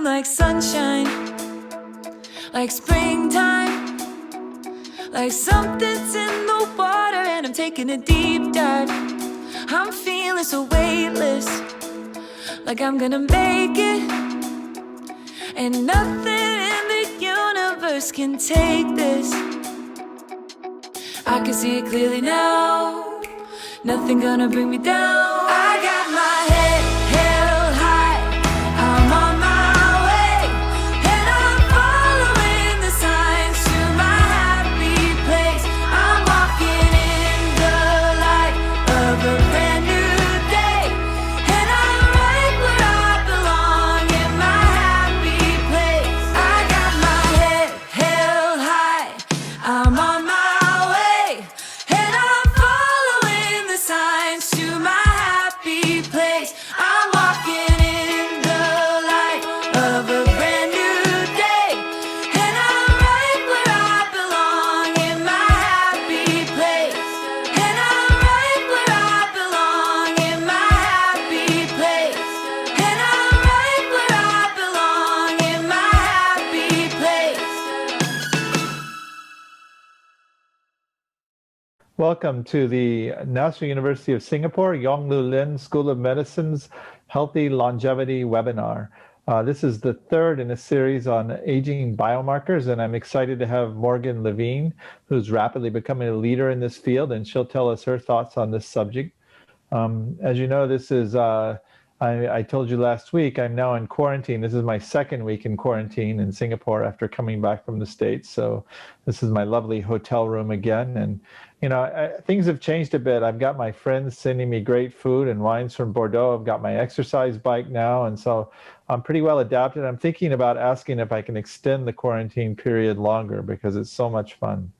like sunshine, like springtime, like something's in the water and I'm taking a deep dive. I'm feeling so weightless, like I'm gonna make it, and nothing in the universe can take this. I can see it clearly now, nothing gonna bring me down. I got my head held high, I'm on my way, and I'm following the signs to my happy place. I'm walking in the light of a brand new day, and I'm right where I belong, in my happy place. I got my head held high, I'm on my way, and I'm following the signs to my happy place. I'm walking in the light of a brand new day, and I'm right where I belong, in my happy place. And I'm right where I belong, in my happy place. And I'm right where I belong, in my happy place. Welcome to the National University of Singapore, Yong Lu Lin School of Medicine's Healthy Longevity webinar. This is the third in a series on aging biomarkers, and I'm excited to have Morgan Levine, who's rapidly becoming a leader in this field, and she'll tell us her thoughts on this subject. As you know, this is, I told you last week, I'm now in quarantine. This is my second week in quarantine in Singapore after coming back from the States. So this is my lovely hotel room again. And, you know, things have changed a bit. I've got my friends sending me great food and wines from Bordeaux. I've got my exercise bike now. And so I'm pretty well adapted. I'm thinking about asking if I can extend the quarantine period longer because it's so much fun.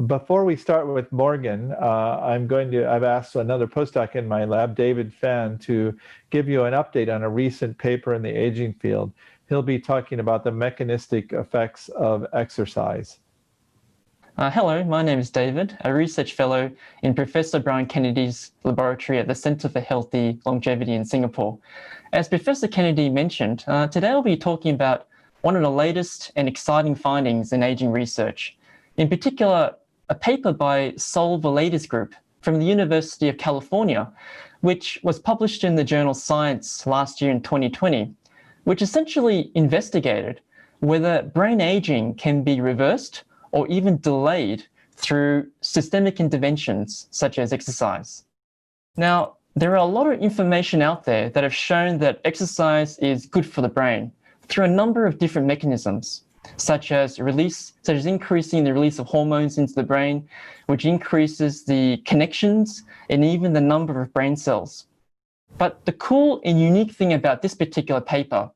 Before we start with Morgan, I've asked another postdoc in my lab, David Fan, to give you an update on a recent paper in the aging field. He'll be talking about the mechanistic effects of exercise. Hello, my name is David, a research fellow in Professor Brian Kennedy's laboratory at the Centre for Healthy Longevity in Singapore. As Professor Kennedy mentioned, today I'll be talking about one of the latest and exciting findings in aging research. In particular, a paper by Sol Valaitis group from the University of California, which was published in the journal Science last year in 2020, which essentially investigated whether brain aging can be reversed or even delayed through systemic interventions such as exercise. Now, there are a lot of information out there that have shown that exercise is good for the brain through a number of different mechanisms, such as increasing the release of hormones into the brain, which increases the connections and even the number of brain cells. But the cool and unique thing about this particular paper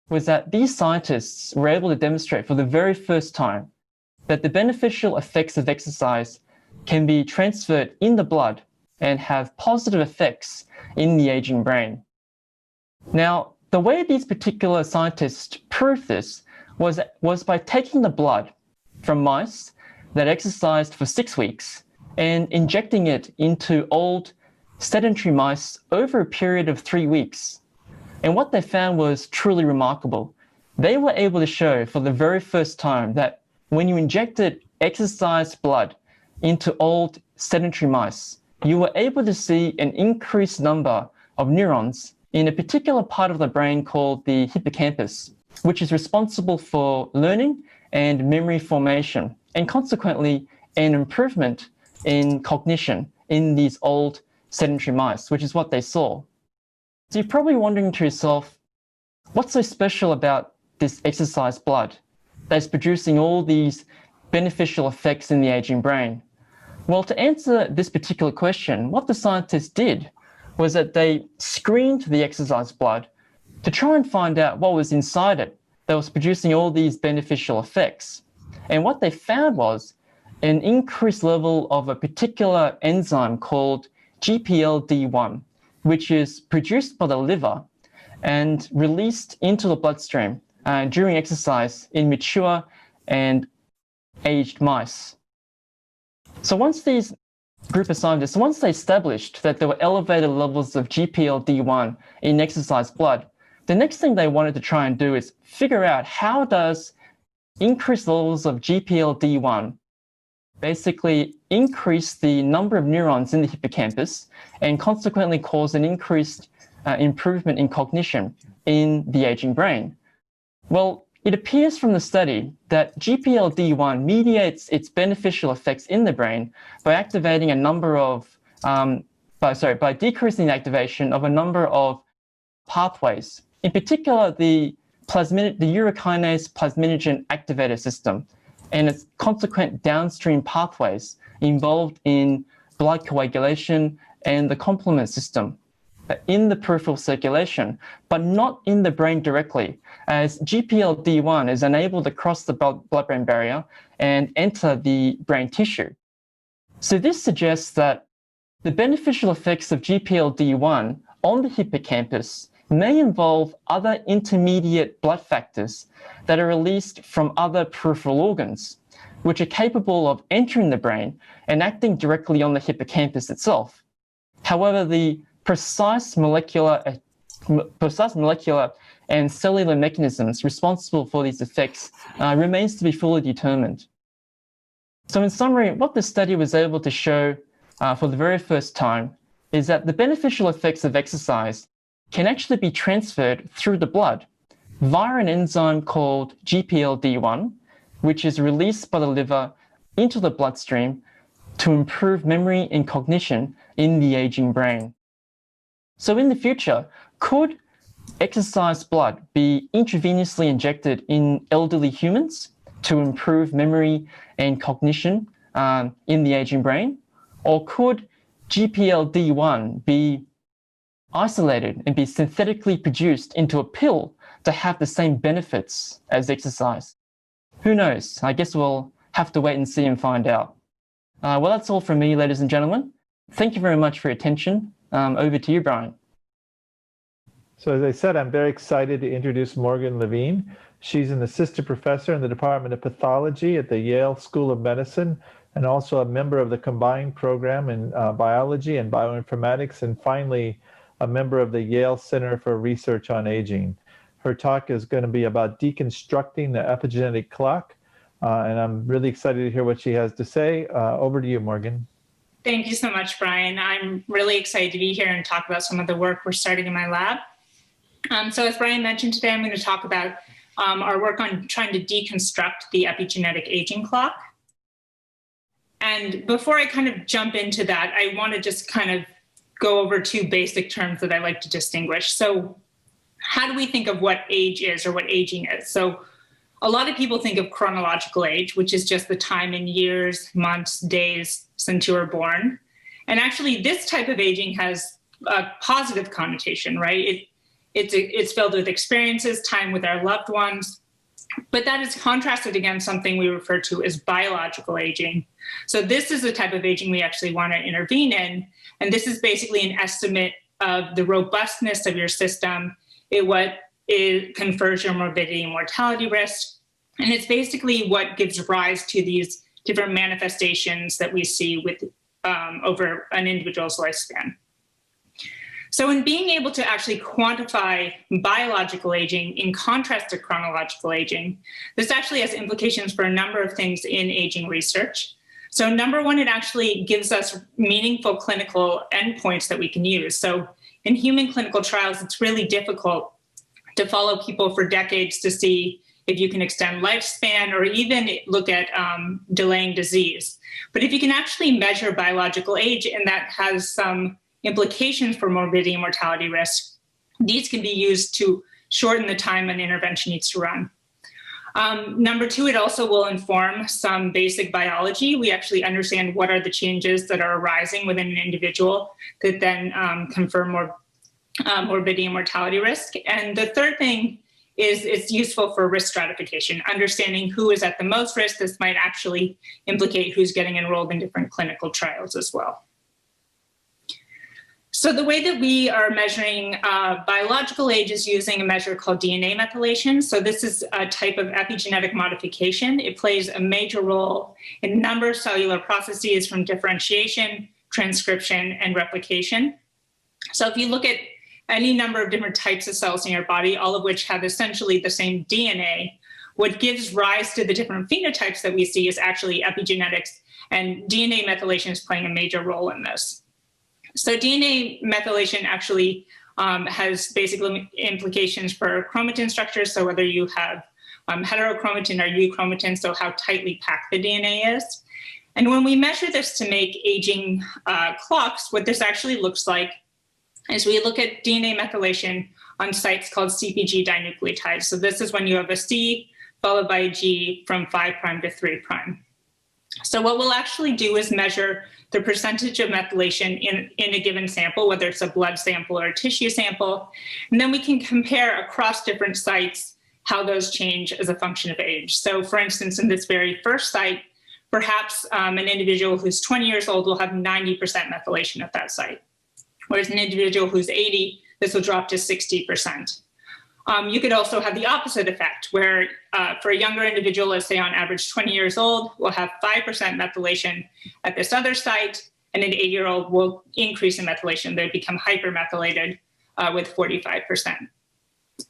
was that these scientists were able to demonstrate for the very first time that the beneficial effects of exercise can be transferred in the blood and have positive effects in the aging brain. Now, the way these particular scientists proved this was by taking the blood from mice that exercised for 6 weeks and injecting it into old sedentary mice over a period of 3 weeks. And what they found was truly remarkable. They were able to show for the very first time that when you injected exercised blood into old sedentary mice, you were able to see an increased number of neurons in a particular part of the brain called the hippocampus, which is responsible for learning and memory formation, and consequently an improvement in cognition in these old sedentary mice, which is what they saw. So you're probably wondering to yourself, what's so special about this exercise blood that's producing all these beneficial effects in the aging brain? Well, to answer this particular question, what the scientists did was that they screened the exercise blood to try and find out what was inside it that was producing all these beneficial effects. And what they found was an increased level of a particular enzyme called GPLD1, which is produced by the liver and released into the bloodstream during exercise in mature and aged mice. So once these group of scientists, once they established that there were elevated levels of GPLD1 in exercise blood, the next thing they wanted to try and do is figure out how does increased levels of GPL-D1 basically increase the number of neurons in the hippocampus and consequently cause an increased improvement in cognition in the aging brain. Well, it appears from the study that GPL-D1 mediates its beneficial effects in the brain by activating a number of, by decreasing the activation of a number of pathways. In particular, the urokinase plasminogen activator system and its consequent downstream pathways involved in blood coagulation and the complement system in the peripheral circulation, but not in the brain directly, as GPL-D1 is unable to cross the blood-brain barrier and enter the brain tissue. So this suggests that the beneficial effects of GPL-D1 on the hippocampus may involve other intermediate blood factors that are released from other peripheral organs, which are capable of entering the brain and acting directly on the hippocampus itself. However, the precise molecular and cellular mechanisms responsible for these effects remains to be fully determined. So in summary, what the study was able to show for the very first time is that the beneficial effects of exercise can actually be transferred through the blood via an enzyme called GPL-D1, which is released by the liver into the bloodstream to improve memory and cognition in the aging brain. So in the future, could exercise blood be intravenously injected in elderly humans to improve memory and cognition in the aging brain? Or could GPL-D1 be isolated and be synthetically produced into a pill to have the same benefits as exercise? Who knows? I guess we'll have to wait and see and find out. Well, that's all from me, ladies and gentlemen. Thank you very much for your attention. Over to you, Brian. So as I said, I'm very excited to introduce Morgan Levine. She's an assistant professor in the Department of Pathology at the Yale School of Medicine, and also a member of the combined program in biology and bioinformatics, and finally, a member of the Yale Center for Research on Aging. Her talk is going to be about deconstructing the epigenetic clock, and I'm really excited to hear what she has to say. Over to you, Morgan. Thank you so much, Brian. I'm really excited to be here and talk about some of the work we're starting in my lab. So as Brian mentioned today, I'm going to talk about our work on trying to deconstruct the epigenetic aging clock. And before I kind of jump into that, I want to just kind of go over two basic terms that I like to distinguish. So how do we think of what age is or what aging is? So a lot of people think of chronological age, which is just the time in years, months, days since you were born. And actually, this type of aging has a positive connotation, right? It's filled with experiences, time with our loved ones, but that is contrasted against something we refer to as biological aging. So this is the type of aging we actually want to intervene in. And this is basically an estimate of the robustness of your system, it confers your morbidity and mortality risk. And it's basically what gives rise to these different manifestations that we see with over an individual's lifespan. So in being able to actually quantify biological aging in contrast to chronological aging, this actually has implications for a number of things in aging research. So number one, it actually gives us meaningful clinical endpoints that we can use. So in human clinical trials, it's really difficult to follow people for decades to see if you can extend lifespan or even look at delaying disease. But if you can actually measure biological age, and that has some implications for morbidity and mortality risk, these can be used to shorten the time an intervention needs to run. Number two, it also will inform some basic biology. We actually understand what are the changes that are arising within an individual that then confer morbidity and mortality risk. And the third thing is it's useful for risk stratification, understanding who is at the most risk. This might actually implicate who's getting enrolled in different clinical trials as well. So the way that we are measuring biological age is using a measure called DNA methylation. So this is a type of epigenetic modification. It plays a major role in a number of cellular processes from differentiation, transcription, and replication. So if you look at any number of different types of cells in your body, all of which have essentially the same DNA. What gives rise to the different phenotypes that we see is actually epigenetics, and DNA methylation is playing a major role in this. So DNA methylation actually has basically implications for chromatin structures. So whether you have heterochromatin or euchromatin, so how tightly packed the DNA is. And when we measure this to make aging clocks, what this actually looks like is we look at DNA methylation on sites called CpG dinucleotides. So this is when you have a C followed by a G from 5' to 3'. So what we'll actually do is measure the percentage of methylation in a given sample, whether it's a blood sample or a tissue sample. And then we can compare across different sites how those change as a function of age. So for instance, in this very first site, perhaps an individual who's 20 years old will have 90% methylation at that site. Whereas an individual who's 80, this will drop to 60%. You could also have the opposite effect, where for a younger individual, let's say on average 20 years old, will have 5% methylation at this other site, and an 80-year-old will increase in methylation. They become hypermethylated with 45%.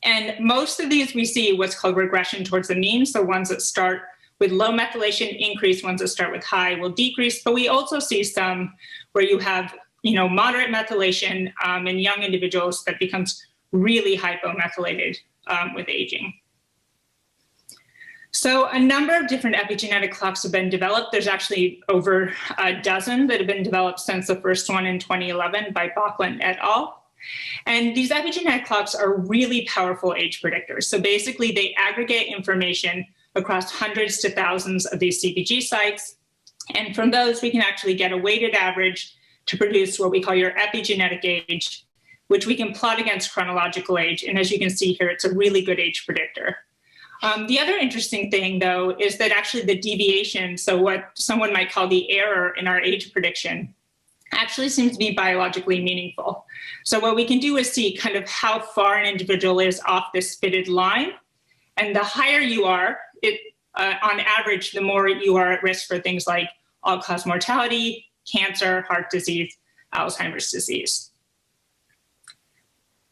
And most of these we see what's called regression towards the mean. So ones that start with low methylation increase, ones that start with high will decrease. But we also see some where you have moderate methylation in young individuals that becomes really hypomethylated with aging. So a number of different epigenetic clocks have been developed. There's actually over a dozen that have been developed since the first one in 2011 by Bachland et al. And these epigenetic clocks are really powerful age predictors. So basically they aggregate information across hundreds to thousands of these CpG sites. And from those, we can actually get a weighted average to produce what we call your epigenetic age, which we can plot against chronological age. And as you can see here, it's a really good age predictor. The other interesting thing, though, is that actually the deviation, so what someone might call the error in our age prediction, actually seems to be biologically meaningful. So what we can do is see kind of how far an individual is off this fitted line. And the higher you are, on average, the more you are at risk for things like all-cause mortality, cancer, heart disease, Alzheimer's disease.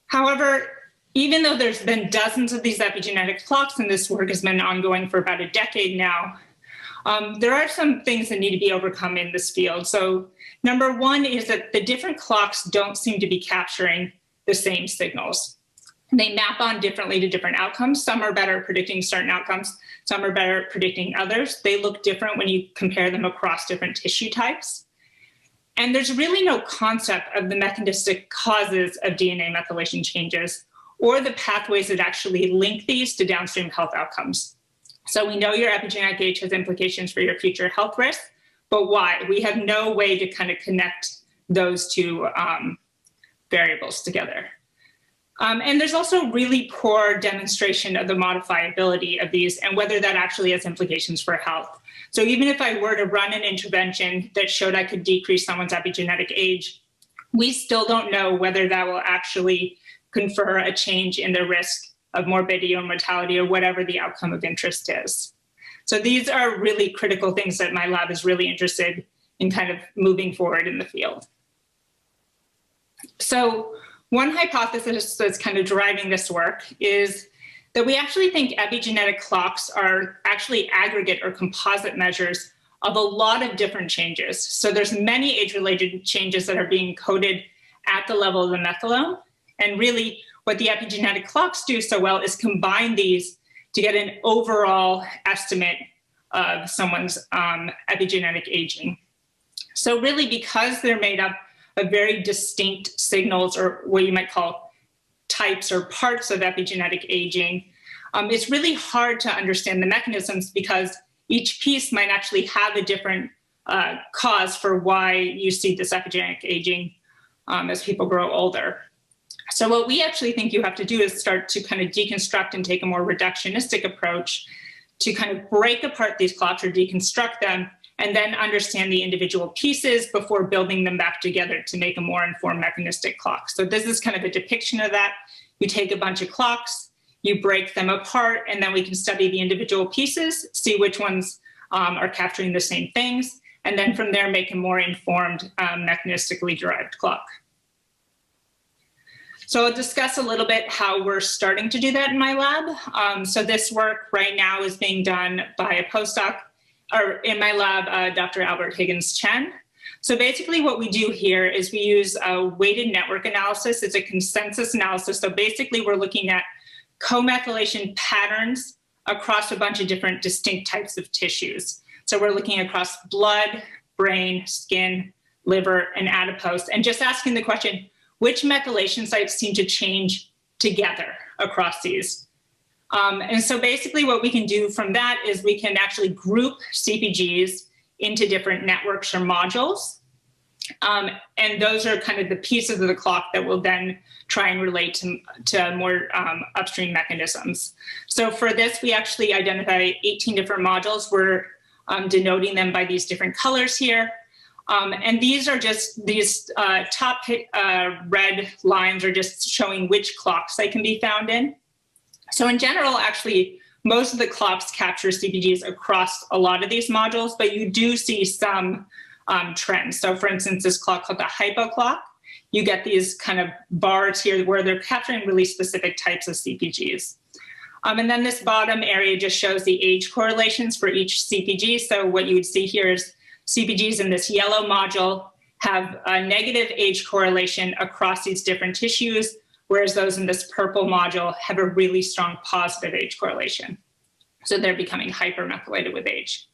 However, even though there's been dozens of these epigenetic clocks, and this work has been ongoing for about a decade now, there are some things that need to be overcome in this field. So number one is that the different clocks don't seem to be capturing the same signals. They map on differently to different outcomes. Some are better at predicting certain outcomes. Some are better at predicting others. They look different when you compare them across different tissue types. And there's really no concept of the mechanistic causes of DNA methylation changes or the pathways that actually link these to downstream health outcomes. So we know your epigenetic age has implications for your future health risks, but why? We have no way to kind of connect those two variables together. And there's also really poor demonstration of the modifiability of these and whether that actually has implications for health. So even if I were to run an intervention that showed I could decrease someone's epigenetic age, we still don't know whether that will actually confer a change in the risk of morbidity or mortality or whatever the outcome of interest is. So these are really critical things that my lab is really interested in kind of moving forward in the field. So one hypothesis that's kind of driving this work is that we actually think epigenetic clocks are actually aggregate or composite measures of a lot of different changes. So there's many age-related changes that are being coded at the level of the methylome. And really what the epigenetic clocks do so well is combine these to get an overall estimate of someone's epigenetic aging. So really, because they're made up of very distinct signals, or what you might call types or parts of epigenetic aging, it's really hard to understand the mechanisms because each piece might actually have a different cause for why you see this epigenetic aging as people grow older. So what we actually think you have to do is start to kind of deconstruct and take a more reductionistic approach to kind of break apart these clocks or deconstruct them, and then understand the individual pieces before building them back together to make a more informed mechanistic clock. So this is kind of a depiction of that. You take a bunch of clocks, you break them apart, and then we can study the individual pieces, see which ones are capturing the same things, and then from there make a more informed mechanistically derived clock. So I'll discuss a little bit how we're starting to do that in my lab. So this work right now is being done by a postdoc, or in my lab, Dr. Albert Higgins Chen. So basically what we do here is we use a weighted network analysis. It's a consensus analysis. So basically we're looking at co-methylation patterns across a bunch of different distinct types of tissues. So we're looking across blood, brain, skin, liver, and adipose, and just asking the question, which methylation sites seem to change together across these? And so basically what we can do from that is we can actually group CPGs into different networks or modules. And those are kind of the pieces of the clock that will then try and relate to more upstream mechanisms. So for this, we actually identify 18 different modules. We're denoting them by these different colors here. And these are just, these top red lines are just showing which clocks they can be found in. So in general, actually, most of the clocks capture CPGs across a lot of these modules, but you do see some trends. So for instance, this clock called the hypo clock, you get these kind of bars here where they're capturing really specific types of CPGs. And then this bottom area just shows the age correlations for each CPG. So what you would see here is CPGs in this yellow module have a negative age correlation across these different tissues, whereas those in this purple module have a really strong positive age correlation. So they're becoming hypermethylated with age.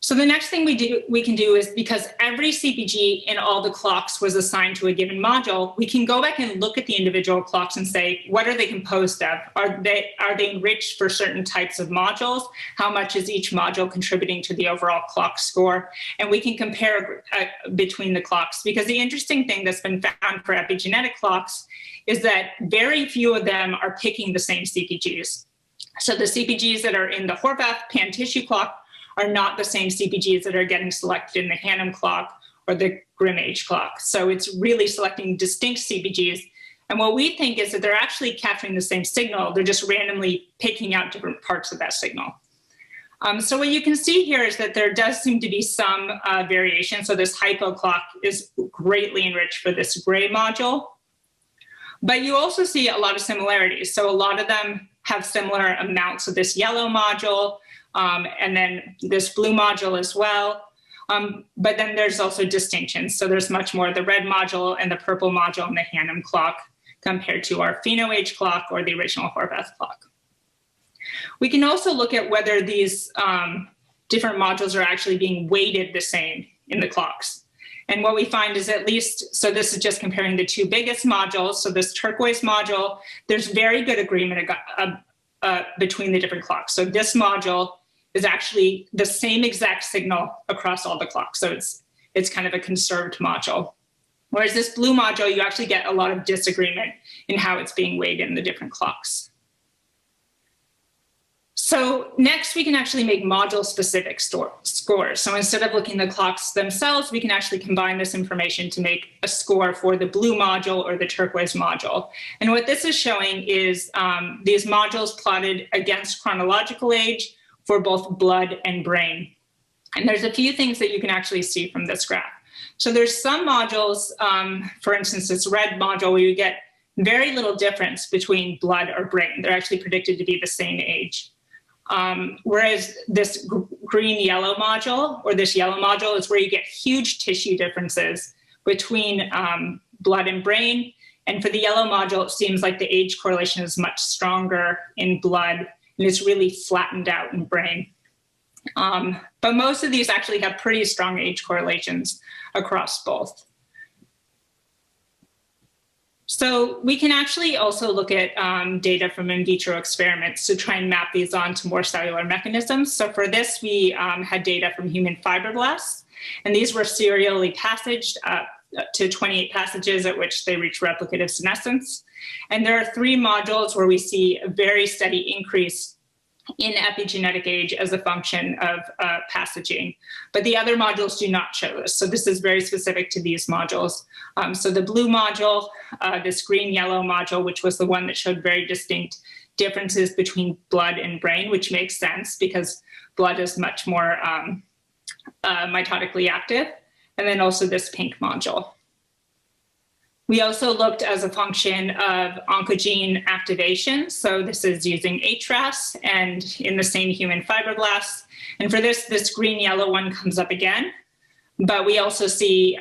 So the next thing we can do is, because every CPG in all the clocks was assigned to a given module, we can go back and look at the individual clocks and say, what are they composed of? Are they enriched for certain types of modules? How much is each module contributing to the overall clock score? And we can compare between the clocks, because the interesting thing that's been found for epigenetic clocks is that very few of them are picking the same CPGs. So the CPGs that are in the Horvath pan-tissue clock are not the same CPGs that are getting selected in the Hannum clock or the Grimm age clock. So it's really selecting distinct CPGs. And what we think is that they're actually capturing the same signal. They're just randomly picking out different parts of that signal. So what you can see here is that there does seem to be some variation. So this hypo clock is greatly enriched for this gray module. But you also see a lot of similarities. So a lot of them have similar amounts of this yellow module, and then this blue module as well. But then there's also distinctions. So there's much more of the red module and the purple module in the Hannum clock compared to our pheno age clock or the original Horvath clock. We can also look at whether these different modules are actually being weighted the same in the clocks. And what we find is, at least, so this is just comparing the two biggest modules. So this turquoise module, there's very good agreement between the different clocks. So this module is actually the same exact signal across all the clocks. So it's kind of a conserved module. Whereas this blue module, you actually get a lot of disagreement in how it's being weighed in the different clocks. So next, we can actually make module-specific scores. So instead of looking at the clocks themselves, we can actually combine this information to make a score for the blue module or the turquoise module. And what this is showing is these modules plotted against chronological age for both blood and brain. And there's a few things that you can actually see from this graph. So there's some modules, for instance, this red module, where you get very little difference between blood or brain. They're actually predicted to be the same age. Whereas this green-yellow module, or this yellow module, is where you get huge tissue differences between blood and brain. And for the yellow module, it seems like the age correlation is much stronger in blood, and it's really flattened out in brain. But most of these actually have pretty strong age correlations across both. So we can actually also look at data from in vitro experiments to try and map these onto more cellular mechanisms. So for this, we had data from human fibroblasts, and these were serially passaged to 28 passages at which they reach replicative senescence. And there are 3 modules where we see a very steady increase in epigenetic age as a function of passaging. But the other modules do not show this. So this is very specific to these modules. So the blue module, this green-yellow module, which was the one that showed very distinct differences between blood and brain, which makes sense because blood is much more mitotically active. And then also this pink module. We also looked as a function of oncogene activation. So this is using HRAS and in the same human fibroblasts. And for this green-yellow one comes up again. But we also see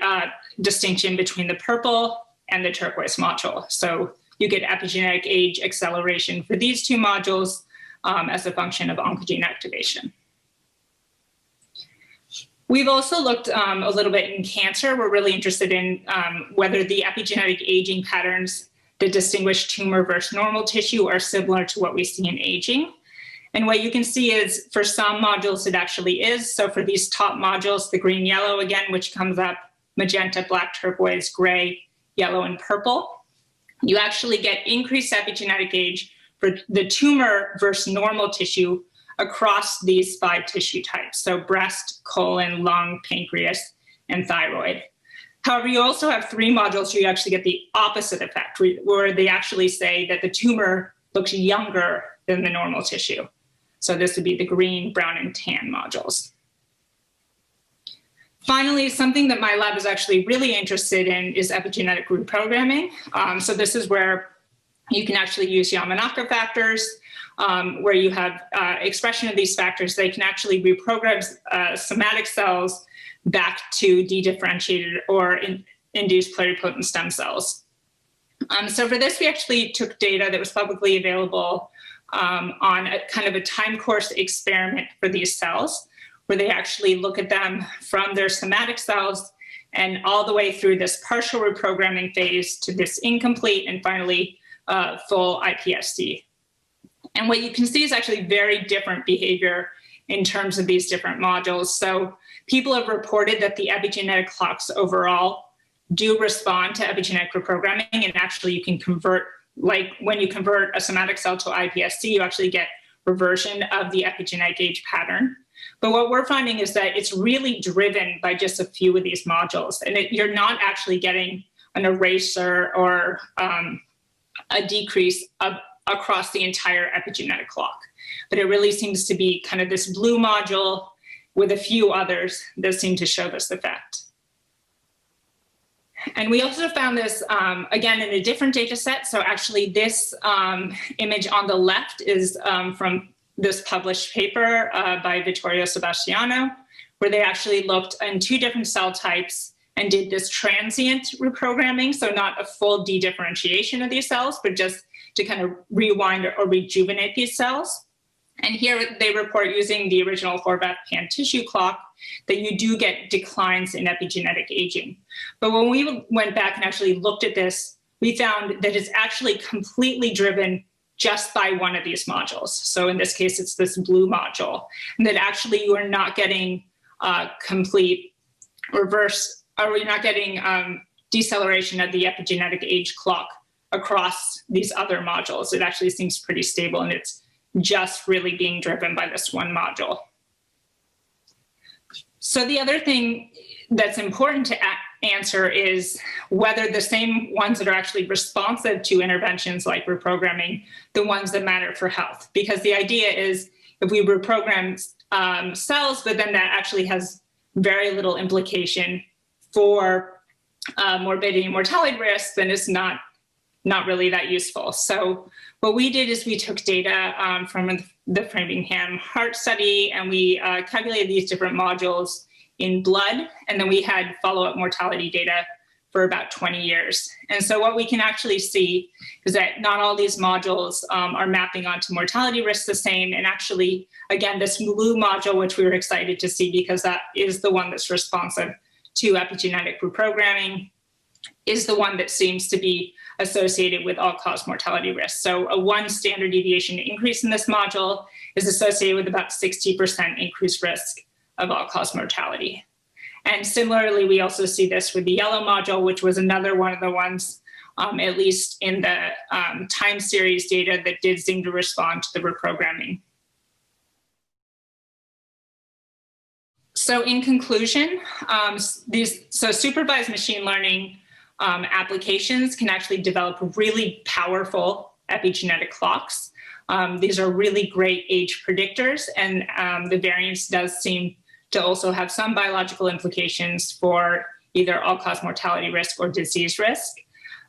distinction between the purple and the turquoise module. So you get epigenetic age acceleration for these two modules as a function of oncogene activation. We've also looked a little bit in cancer. We're really interested in whether the epigenetic aging patterns that distinguish tumor versus normal tissue are similar to what we see in aging. And what you can see is for some modules, it actually is. So for these top modules, the green, yellow again, which comes up magenta, black, turquoise, gray, yellow, and purple, you actually get increased epigenetic age for the tumor versus normal tissue across these 5 tissue types. So breast, colon, lung, pancreas, and thyroid. However, you also have 3 modules where you actually get the opposite effect, where they actually say that the tumor looks younger than the normal tissue. So this would be the green, brown, and tan modules. Finally, something that my lab is actually really interested in is epigenetic reprogramming. So this is where you can actually use Yamanaka factors, where you have expression of these factors. They can actually reprogram somatic cells back to dedifferentiated or induced pluripotent stem cells. So for this, we actually took data that was publicly available on a kind of a time course experiment for these cells, where they actually look at them from their somatic cells and all the way through this partial reprogramming phase to this incomplete and finally full iPSC. And what you can see is actually very different behavior in terms of these different modules. So people have reported that the epigenetic clocks overall do respond to epigenetic reprogramming, and actually you can convert, like when you convert a somatic cell to iPSC, you actually get reversion of the epigenetic age pattern. But what we're finding is that it's really driven by just a few of these modules, and you're not actually getting an eraser or a decrease across the entire epigenetic clock. But it really seems to be kind of this blue module with a few others that seem to show this effect. And we also found this, again, in a different data set. So actually this image on the left is from this published paper by Vittorio Sebastiano, where they actually looked in 2 different cell types and did this transient reprogramming. So not a full dedifferentiation of these cells, but just to kind of rewind or rejuvenate these cells. And here they report, using the original Horvath pan tissue clock, that you do get declines in epigenetic aging. But when we went back and actually looked at this, we found that it's actually completely driven just by one of these modules. So in this case, it's this blue module, and that actually you are not getting complete reverse, or you're not getting deceleration of the epigenetic age clock across these other modules. It actually seems pretty stable, and it's just really being driven by this one module. So the other thing that's important to answer is whether the same ones that are actually responsive to interventions like reprogramming, the ones that matter for health. Because the idea is if we reprogram cells, but then that actually has very little implication for morbidity and mortality risk, then it's not really that useful. So what we did is we took data from the Framingham Heart Study, and we calculated these different modules in blood, and then we had follow-up mortality data for about 20 years. And so what we can actually see is that not all these modules are mapping onto mortality risk the same. And actually, again, this blue module, which we were excited to see because that is the one that's responsive to epigenetic reprogramming, is the one that seems to be associated with all-cause mortality risk. So a 1 standard deviation increase in this module is associated with about 60% increased risk of all-cause mortality. And similarly, we also see this with the yellow module, which was another one of the ones, at least in the time series data, that did seem to respond to the reprogramming. So in conclusion, supervised machine learning applications can actually develop really powerful epigenetic clocks. These are really great age predictors, and the variance does seem to also have some biological implications for either all-cause mortality risk or disease risk.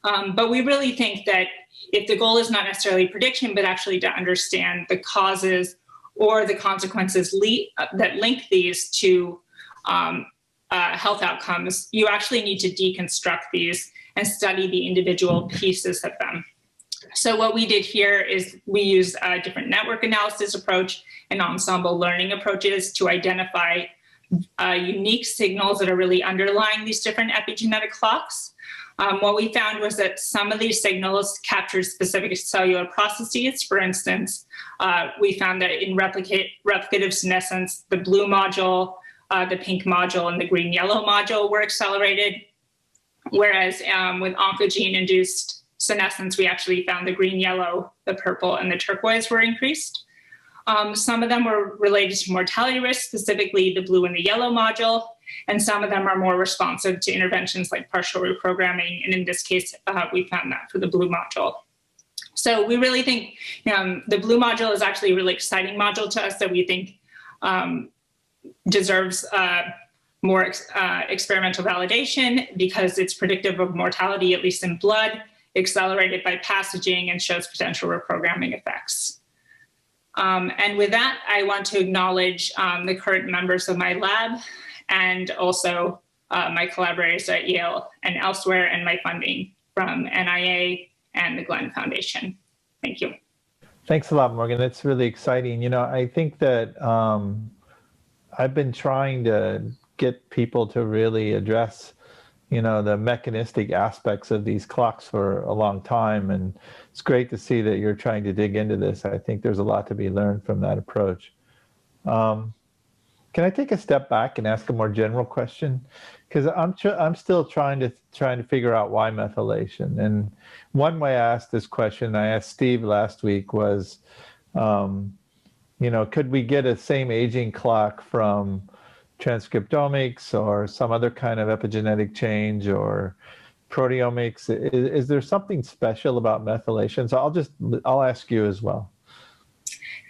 But we really think that if the goal is not necessarily prediction, but actually to understand the causes or the consequences that link these to health outcomes, you actually need to deconstruct these and study the individual pieces of them. So what we did here is we used a different network analysis approach and ensemble learning approaches to identify unique signals that are really underlying these different epigenetic clocks. What we found was that some of these signals captured specific cellular processes. For instance, we found that in replicative senescence, the blue module, the pink module, and the green-yellow module were accelerated, whereas with oncogene-induced senescence, we actually found the green-yellow, the purple, and the turquoise were increased. Some of them were related to mortality risk, specifically the blue and the yellow module, and some of them are more responsive to interventions like partial reprogramming, and in this case, we found that for the blue module. So we really think the blue module is actually a really exciting module to us that we think deserves more experimental validation because it's predictive of mortality, at least in blood, accelerated by passaging, and shows potential reprogramming effects. And with that, I want to acknowledge the current members of my lab and also my collaborators at Yale and elsewhere, and my funding from NIA and the Glenn Foundation. Thank you. Thanks a lot, Morgan. That's really exciting. You know, I think that I've been trying to get people to really address, you know, the mechanistic aspects of these clocks for a long time. And it's great to see that you're trying to dig into this. I think there's a lot to be learned from that approach. Can I take a step back and ask a more general question? Because I'm still trying to figure out why methylation. And one way I asked this question, I asked Steve last week, was, you know, could we get a same aging clock from transcriptomics or some other kind of epigenetic change or proteomics? Is there something special about methylation? So I'll ask you as well.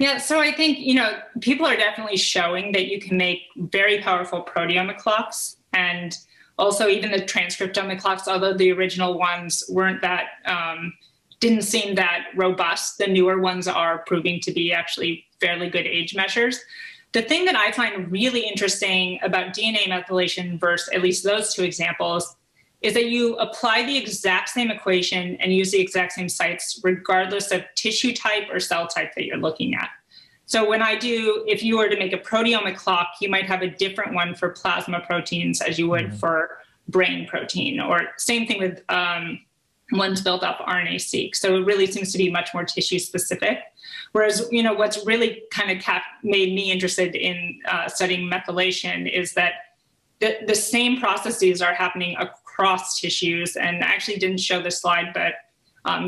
Yeah, so I think, you know, people are definitely showing that you can make very powerful proteomic clocks, and also even the transcriptomic clocks, although the original ones weren't that, didn't seem that robust, the newer ones are proving to be actually fairly good age measures. The thing that I find really interesting about DNA methylation versus at least those two examples is that you apply the exact same equation and use the exact same sites regardless of tissue type or cell type that you're looking at. So if you were to make a proteomic clock, you might have a different one for plasma proteins as you would for brain protein, or same thing with ones built off RNA-seq. So it really seems to be much more tissue specific. Whereas, you know, what's really kind of made me interested in studying methylation is that the same processes are happening across tissues. And I actually didn't show this slide, but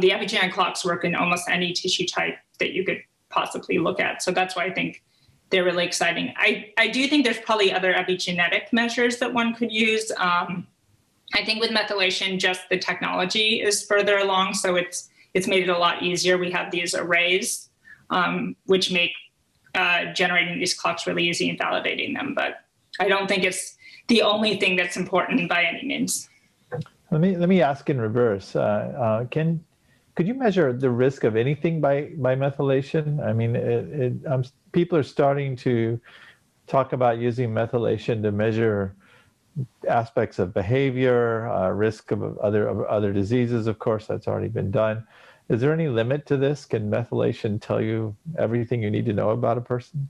the epigenetic clocks work in almost any tissue type that you could possibly look at. So that's why I think they're really exciting. I do think there's probably other epigenetic measures that one could use. I think with methylation, just the technology is further along. So it's made it a lot easier. We have these arrays, which make generating these clocks really easy and validating them. But I don't think it's the only thing that's important by any means. Let me ask in reverse. Could you measure the risk of anything by methylation? I mean, people are starting to talk about using methylation to measure aspects of behavior, risk of other diseases. Of course, that's already been done. Is there any limit to this? Can methylation tell you everything you need to know about a person?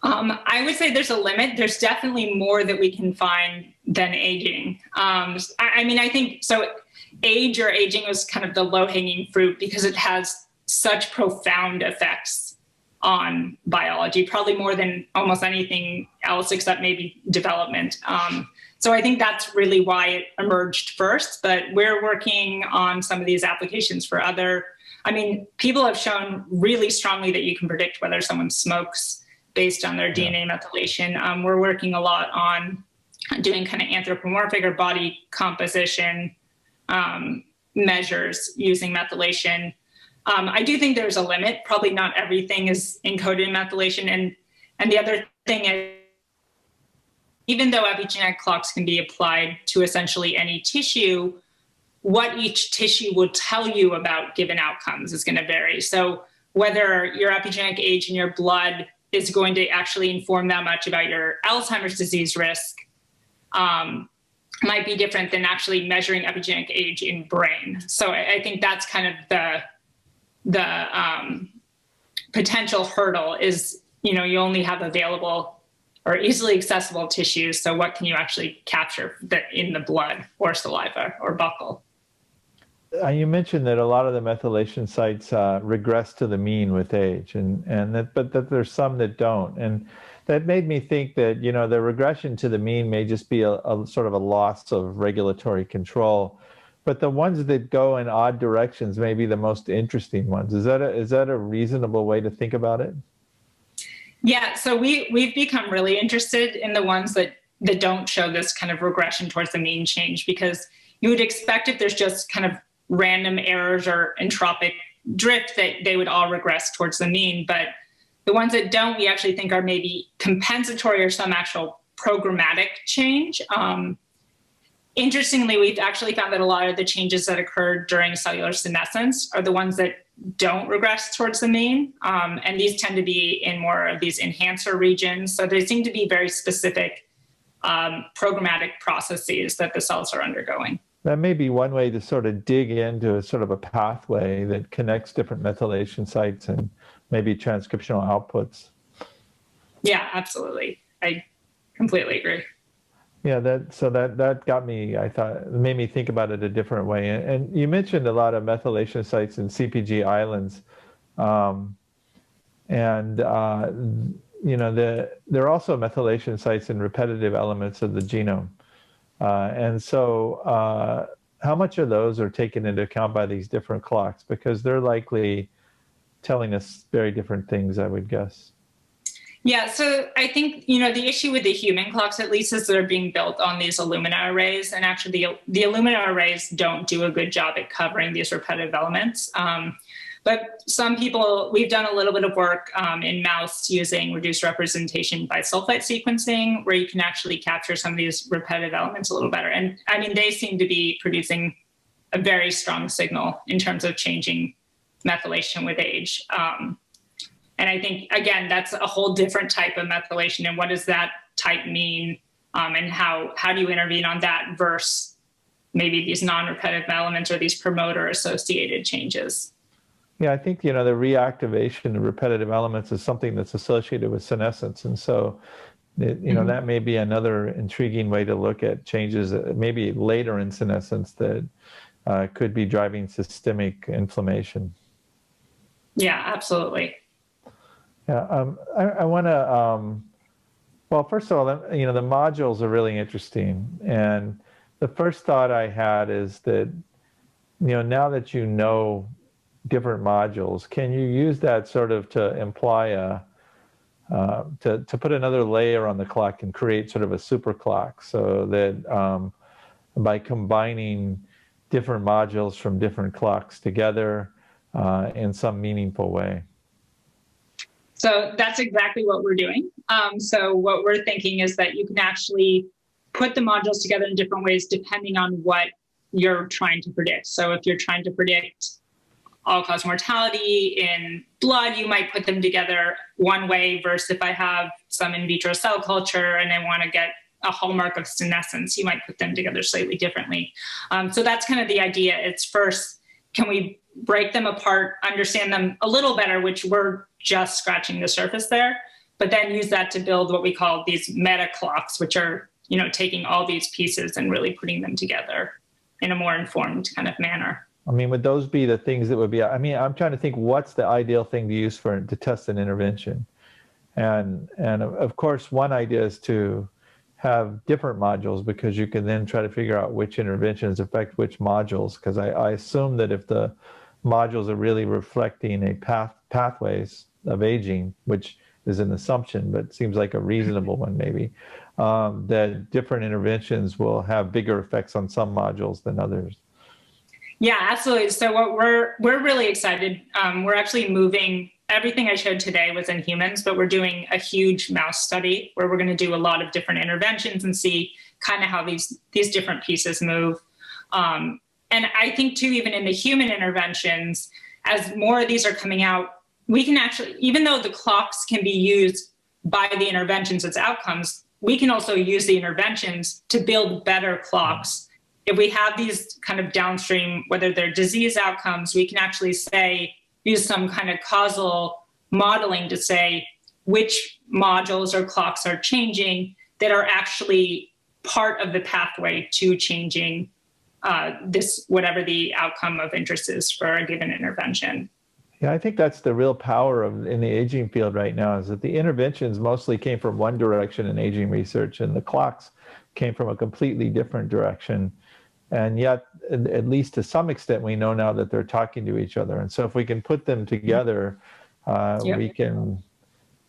I would say there's a limit. There's definitely more that we can find than aging. I mean, I think so. Age or aging was kind of the low-hanging fruit because it has such profound effects on biology, probably more than almost anything else except maybe development. So I think that's really why it emerged first, but we're working on some of these applications for people have shown really strongly that you can predict whether someone smokes based on their DNA methylation. We're working a lot on doing kind of anthropomorphic or body composition measures using methylation. I do think there's a limit. Probably not everything is encoded in methylation. And the other thing is, even though epigenetic clocks can be applied to essentially any tissue, what each tissue will tell you about given outcomes is going to vary. So whether your epigenetic age in your blood is going to actually inform that much about your Alzheimer's disease risk might be different than actually measuring epigenetic age in brain. So I think that's kind of the potential hurdle is, you only have available or easily accessible tissues. So what can you actually capture in the blood or saliva or buccal? You mentioned that a lot of the methylation sites regress to the mean with age, but that there's some that don't. And that made me think that, the regression to the mean may just be a sort of a loss of regulatory control. But the ones that go in odd directions may be the most interesting ones. Is that a reasonable way to think about it? Yeah, so we've become really interested in the ones that don't show this kind of regression towards the mean change, because you would expect if there's just kind of random errors or entropic drift that they would all regress towards the mean. But the ones that don't, we actually think are maybe compensatory or some actual programmatic change. Interestingly, we've actually found that a lot of the changes that occurred during cellular senescence are the ones that don't regress towards the mean. And these tend to be in more of these enhancer regions. So they seem to be very specific programmatic processes that the cells are undergoing. That may be one way to sort of dig into a sort of a pathway that connects different methylation sites and maybe transcriptional outputs. Yeah, absolutely. I completely agree. Yeah, that got me, I thought, it made me think about it a different way. And you mentioned a lot of methylation sites in CPG islands. There are also methylation sites in repetitive elements of the genome. How much of those are taken into account by these different clocks? Because they're likely telling us very different things, I would guess. Yeah, so I think, the issue with the human clocks, at least, is they're being built on these Illumina arrays. And actually, the Illumina arrays don't do a good job at covering these repetitive elements. But some people, we've done a little bit of work in mouse using reduced representation bisulfite sequencing, where you can actually capture some of these repetitive elements a little better. And I mean, they seem to be producing a very strong signal in terms of changing methylation with age. And I think, again, that's a whole different type of methylation. And what does that type mean? And how do you intervene on that versus maybe these non-repetitive elements or these promoter-associated changes? Yeah, I think, the reactivation of repetitive elements is something that's associated with senescence. And so, that may be another intriguing way to look at changes maybe later in senescence that could be driving systemic inflammation. Yeah, absolutely. Yeah, I want to, well, first of all, the modules are really interesting. And the first thought I had is that, now that you know different modules, can you use that sort of to imply to put another layer on the clock and create sort of a super clock, so that by combining different modules from different clocks together in some meaningful way? So that's exactly what we're doing. So what we're thinking is that you can actually put the modules together in different ways depending on what you're trying to predict. So if you're trying to predict all-cause mortality in blood, you might put them together one way, versus if I have some in vitro cell culture and I want to get a hallmark of senescence, you might put them together slightly differently. So that's kind of the idea. It's first, can we break them apart, understand them a little better, which we're just scratching the surface there, but then use that to build what we call these meta clocks, which are, taking all these pieces and really putting them together in a more informed kind of manner. I mean, would those be the things that would be, I'm trying to think what's the ideal thing to use to test an intervention. And of course, one idea is to have different modules, because you can then try to figure out which interventions affect which modules. Because I assume that if the modules are really reflecting a pathways of aging, which is an assumption, but seems like a reasonable one maybe, that different interventions will have bigger effects on some modules than others. Yeah, absolutely. So what we're really excited. We're actually moving, everything I showed today was in humans, but we're doing a huge mouse study where we're going to do a lot of different interventions and see kind of how these different pieces move. And I think too, even in the human interventions, as more of these are coming out, we can actually, even though the clocks can be used by the interventions as outcomes, we can also use the interventions to build better clocks. If we have these kind of downstream, whether they're disease outcomes, we can actually say, use some kind of causal modeling to say which modules or clocks are changing that are actually part of the pathway to changing this, whatever the outcome of interest is for a given intervention. Yeah, I think that's the real power in the aging field right now, is that the interventions mostly came from one direction in aging research, and the clocks came from a completely different direction. And yet, at least to some extent, we know now that they're talking to each other. And so if we can put them together, we can,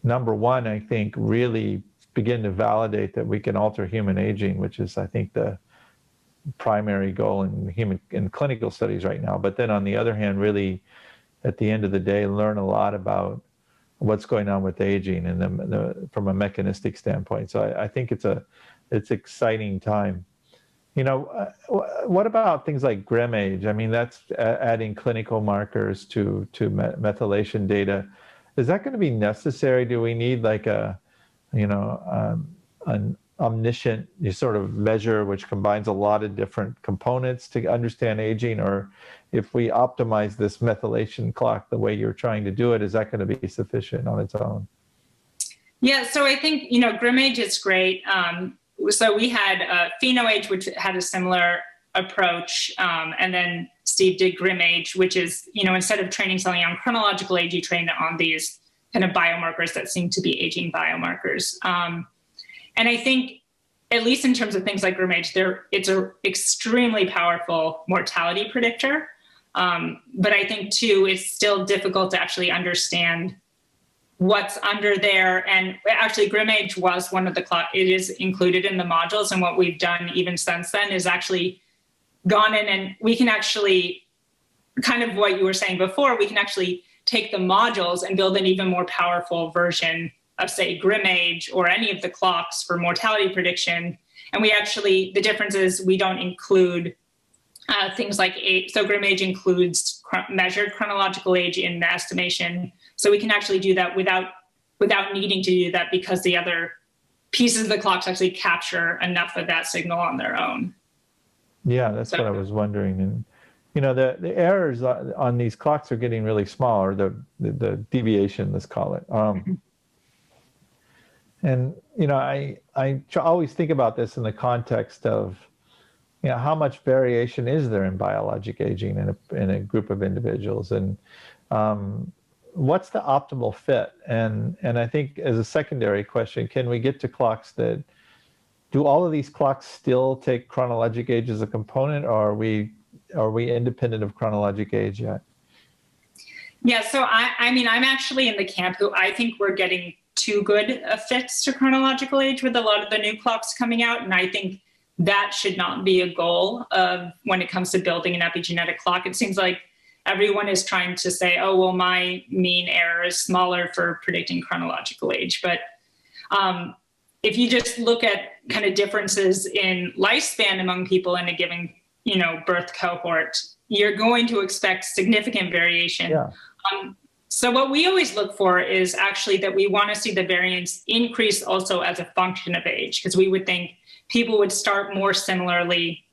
number one, I think, really begin to validate that we can alter human aging, which is, I think, the primary goal in clinical studies right now. But then on the other hand, really, at the end of the day, learn a lot about what's going on with aging and from a mechanistic standpoint. So I think it's exciting time. You know, what about things like grim age? I mean, that's adding clinical markers to methylation data. Is that going to be necessary? Do we need like an omniscient sort of measure which combines a lot of different components to understand aging? Or if we optimize this methylation clock the way you're trying to do it, is that going to be sufficient on its own? Yeah, so I think, you know, grim age is great. So we had PhenoAge, which had a similar approach, and then Steve did grim age, which is, you know, instead of training something on chronological age, you train it on these kind of biomarkers that seem to be aging biomarkers. And I think, at least in terms of things like grim age, it's an extremely powerful mortality predictor. But I think, too, it's still difficult to actually understand what's under there. And actually, grim age was one of the it is included in the modules. And what we've done even since then is actually gone in, and we can actually, kind of what you were saying before, we can actually take the modules and build an even more powerful version of, say, grim age or any of the clocks for mortality prediction. And we actually, the difference is we don't include things like age. So grim age includes measured chronological age in the estimation. So we can actually do that without needing to do that, because the other pieces of the clocks actually capture enough of that signal on their own. Yeah, that's what I was wondering. And, you know, the errors on these clocks are getting really small, or the deviation, let's call it. And, you know, I always think about this in the context of, you know, how much variation is there in biologic aging in a group of individuals, and what's the optimal fit? And I think, as a secondary question, can we get to clocks that, do all of these clocks still take chronologic age as a component, or are we independent of chronologic age yet? Yeah, so I mean, I'm actually in the camp who I think we're getting too good fits to chronological age with a lot of the new clocks coming out. And I think that should not be a goal of when it comes to building an epigenetic clock. It seems like everyone is trying to say, oh, well, my mean error is smaller for predicting chronological age. But if you just look at kind of differences in lifespan among people in a given, you know, birth cohort, you're going to expect significant variation. Yeah. So what we always look for is actually that we want to see the variance increase also as a function of age, because we would think people would start more similarly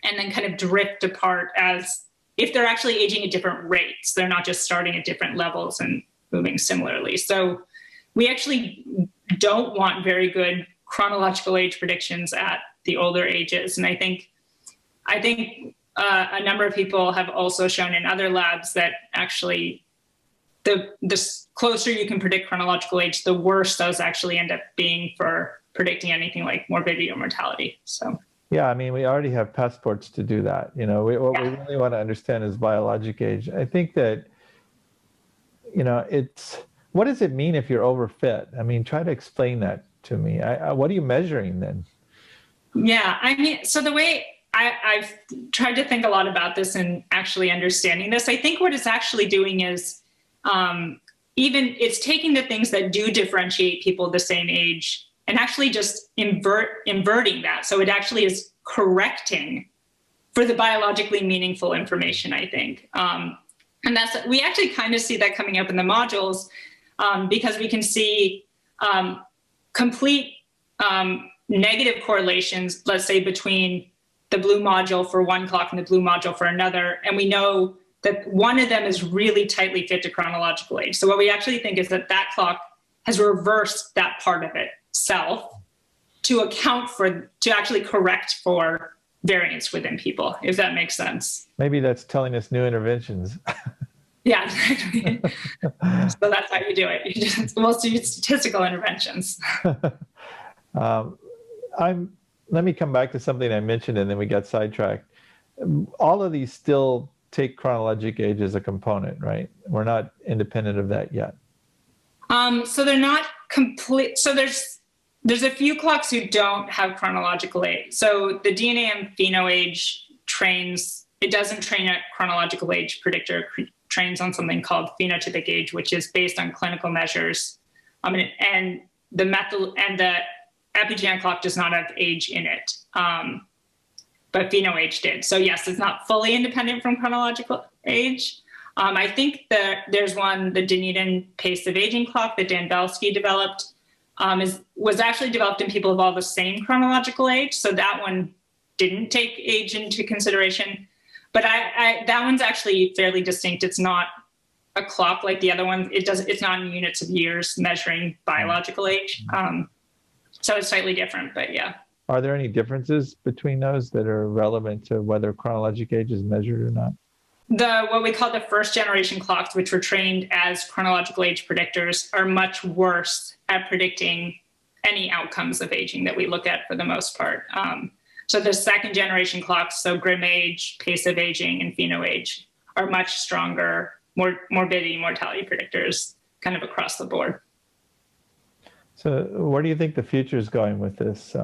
and then kind of drift apart as if they're actually aging at different rates. They're not just starting at different levels and moving similarly. So we actually don't want very good chronological age predictions at the older ages. And I think a number of people have also shown in other labs that actually the closer you can predict chronological age, the worse those actually end up being for predicting anything like morbidity or mortality. So yeah, I mean, we already have passports to do that. You know, what we really want to understand is biologic age. I think that, you know, what does it mean if you're overfit? I mean, try to explain that to me. What are you measuring then? Yeah, I mean, so the way I've tried to think a lot about this and actually understanding this, I think what it's actually doing is even it's taking the things that do differentiate people the same age and actually just inverting that. So it actually is correcting for the biologically meaningful information, I think. And we actually kind of see that coming up in the modules because we can see complete negative correlations, let's say between the blue module for one clock and the blue module for another. And we know that one of them is really tightly fit to chronological age. So what we actually think is that that clock has reversed that part of itself to actually correct for variance within people, if that makes sense. Maybe that's telling us new interventions. Yeah, exactly. So that's how you do it. You just use statistical interventions. Let me come back to something I mentioned and then we got sidetracked. All of these still take chronologic age as a component, right? We're not independent of that yet. So they're not complete. So there's a few clocks who don't have chronological age. So the DNA and pheno age trains, it doesn't train a chronological age predictor, it trains on something called phenotypic age, which is based on clinical measures. And the epigenetic clock does not have age in it, but pheno age did. So yes, it's not fully independent from chronological age. I think that there's one, the Dunedin pace of aging clock that Dan Belsky developed, was actually developed in people of all the same chronological age. So that one didn't take age into consideration. But that one's actually fairly distinct. It's not a clock like the other one. It's not in units of years measuring biological age. So it's slightly different, but yeah. Are there any differences between those that are relevant to whether chronologic age is measured or not? What we call the first generation clocks, which were trained as chronological age predictors, are much worse at predicting any outcomes of aging that we look at for the most part. So the second generation clocks, so Grimm age, pace of aging, and pheno age, are much stronger morbidity, mortality predictors kind of across the board. So where do you think the future is going with this?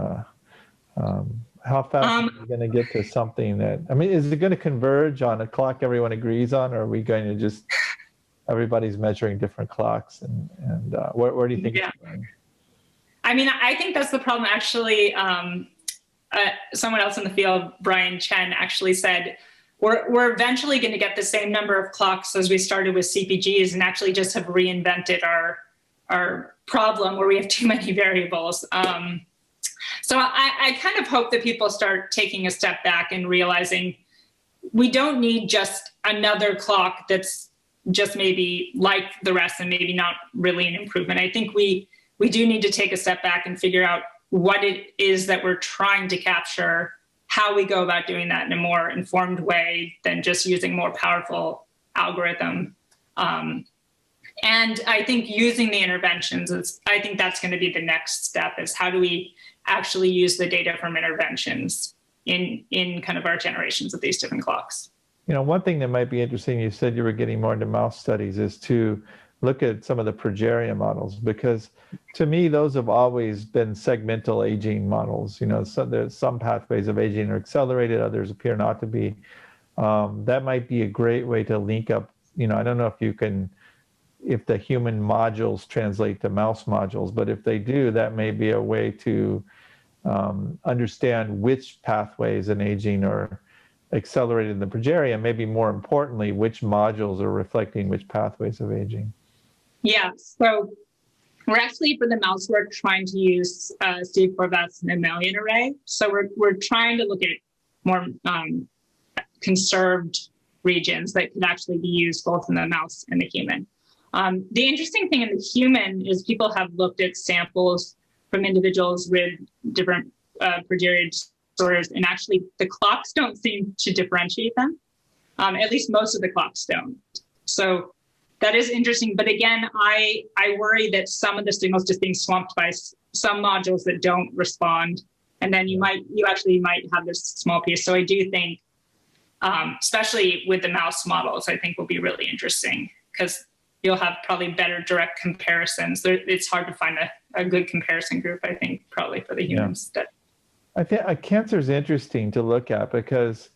How fast are we going to get to something that, I mean, is it going to converge on a clock everyone agrees on, or are we going to just, everybody's measuring different clocks? And where do you think it's going? I mean, I think that's the problem. Actually, someone else in the field, Brian Chen, actually said, we're eventually going to get the same number of clocks as we started with CPGs and actually just have reinvented our problem where we have too many variables. So I kind of hope that people start taking a step back and realizing we don't need just another clock that's just maybe like the rest and maybe not really an improvement. I think we do need to take a step back and figure out what it is that we're trying to capture, how we go about doing that in a more informed way than just using more powerful algorithm. And I think using the interventions I think that's going to be the next step, is how do we actually use the data from interventions in kind of our generations of these different clocks. You know, one thing that might be interesting, you said you were getting more into mouse studies, is to look at some of the progeria models, because to me, those have always been segmental aging models. You know, so there's some pathways of aging are accelerated, others appear not to be. That might be a great way to link up. You know, I don't know if the human modules translate to mouse modules, but if they do, that may be a way to understand which pathways in aging are accelerated in the progeria, and maybe more importantly, which modules are reflecting which pathways of aging. Yeah, so we're actually, for the mouse work, trying to use Steve Corvett's mammalian array. So we're trying to look at more conserved regions that could actually be used both in the mouse and the human. The interesting thing in the human is people have looked at samples from individuals with different progeria disorders, and actually the clocks don't seem to differentiate them. At least most of the clocks don't. So that is interesting. But again, I worry that some of the signals just being swamped by some modules that don't respond. And then you actually might have this small piece. So I do think, especially with the mouse models, I think will be really interesting, because you'll have probably better direct comparisons. It's hard to find a good comparison group, I think, probably for the humans. Yeah. I think cancer is interesting to look at, because,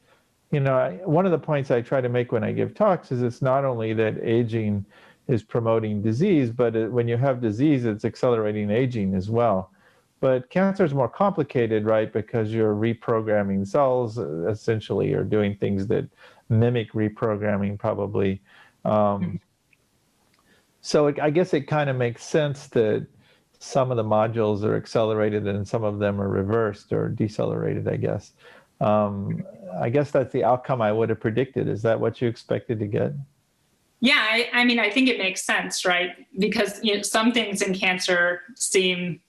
you know, one of the points I try to make when I give talks is it's not only that aging is promoting disease, but when you have disease, it's accelerating aging as well. But cancer is more complicated, right? Because you're reprogramming cells, essentially, you're doing things that mimic reprogramming probably. So I guess it kind of makes sense that some of the modules are accelerated and some of them are reversed or decelerated, I guess. I guess that's the outcome I would have predicted. Is that what you expected to get? Yeah, I mean, I think it makes sense, right? Because some things in cancer seem,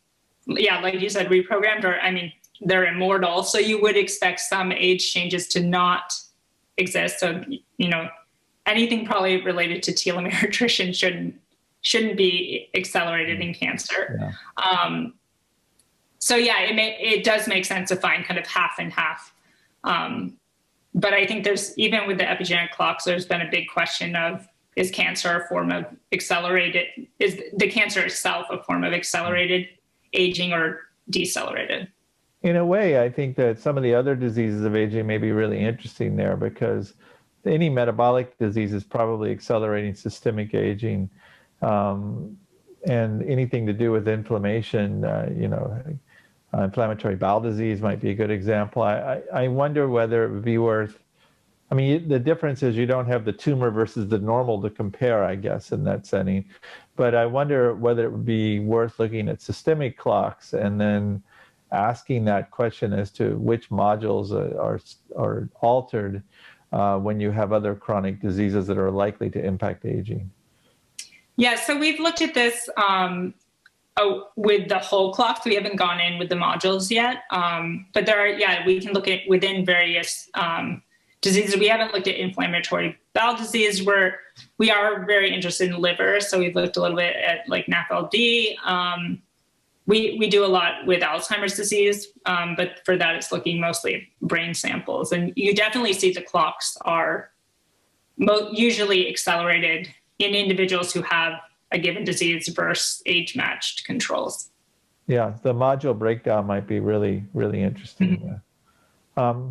like you said, reprogrammed, or I mean, they're immortal. So you would expect some age changes to not exist. So, anything probably related to telomere attrition shouldn't be accelerated in cancer. Yeah. So yeah, it does make sense to find kind of half and half. But I think even with the epigenetic clocks, there's been a big question of, is cancer a form of accelerated, is the cancer itself a form of accelerated aging or decelerated? In a way, I think that some of the other diseases of aging may be really interesting there, because any metabolic disease is probably accelerating systemic aging, and anything to do with inflammation, inflammatory bowel disease might be a good example. I wonder whether it would be worth, I mean, the difference is you don't have the tumor versus the normal to compare, I guess, in that setting. But I wonder whether it would be worth looking at systemic clocks and then asking that question as to which modules are altered when you have other chronic diseases that are likely to impact aging. Yeah, so we've looked at this with the whole clocks. We haven't gone in with the modules yet, but we can look at within various diseases. We haven't looked at inflammatory bowel disease, where we are very interested in liver. So we've looked a little bit at like NAFLD. We do a lot with Alzheimer's disease, but for that, it's looking mostly at brain samples. And you definitely see the clocks are usually accelerated in individuals who have a given disease versus age-matched controls. Yeah, the module breakdown might be really, really interesting. Mm-hmm.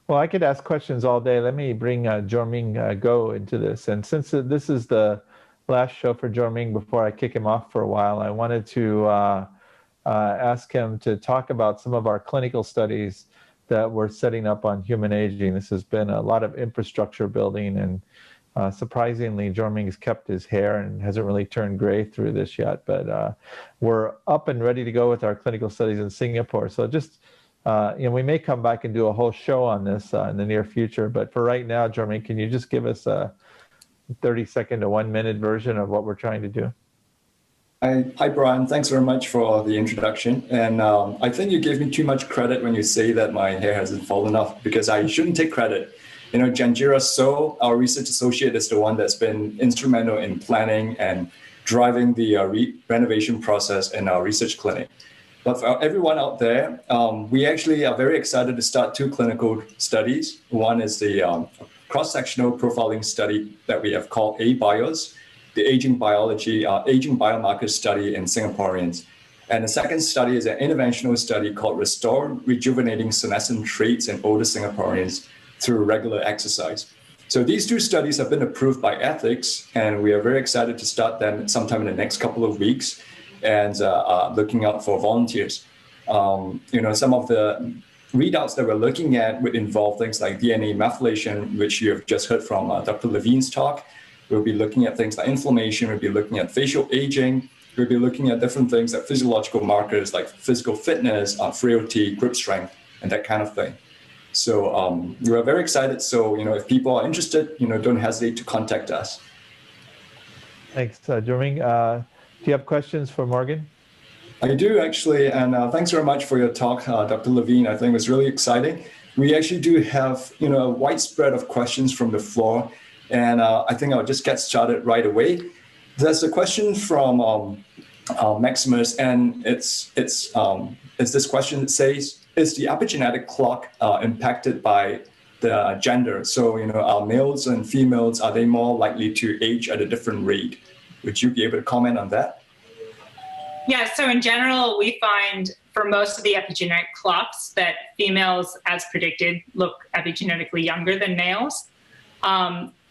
Well, I could ask questions all day. Let me bring Jorming Go into this. And since this is the last show for Jorming before I kick him off for a while, I wanted to ask him to talk about some of our clinical studies that we're setting up on human aging. This has been a lot of infrastructure building, and surprisingly, Jorming has kept his hair and hasn't really turned gray through this yet, but we're up and ready to go with our clinical studies in Singapore. So just, we may come back and do a whole show on this in the near future, but for right now, Jorming, can you just give us a 30-second to 1-minute version of what we're trying to do? Hi, Brian. Thanks very much for the introduction. And I think you gave me too much credit when you say that my hair hasn't fallen off, because I shouldn't take credit. Janjira So, our research associate, is the one that's been instrumental in planning and driving the renovation process in our research clinic. But for everyone out there, we actually are very excited to start 2 clinical studies. One is the cross-sectional profiling study that we have called ABIOS, the aging biomarker study in Singaporeans. And the second study is an interventional study called Restore Rejuvenating Senescent Traits in Older Singaporeans through regular exercise. So these 2 studies have been approved by ethics, and we are very excited to start them sometime in the next couple of weeks, and looking out for volunteers. Some of the readouts that we're looking at would involve things like DNA methylation, which you have just heard from Dr. Levine's talk. We'll be looking at things like inflammation. We'll be looking at facial aging. We'll be looking at different things like physiological markers like physical fitness, frailty, grip strength, and that kind of thing. So we're very excited. So, if people are interested, don't hesitate to contact us. Thanks, Jorming. Do you have questions for Morgan? I do, actually. And thanks very much for your talk, Dr. Levine. I think it was really exciting. We actually do have, a widespread of questions from the floor. And I think I'll just get started right away. There's a question from Maximus, and it's this question that says, is the epigenetic clock impacted by the gender? So, are males and females, are they more likely to age at a different rate? Would you be able to comment on that? Yeah, so in general, we find for most of the epigenetic clocks that females, as predicted, look epigenetically younger than males.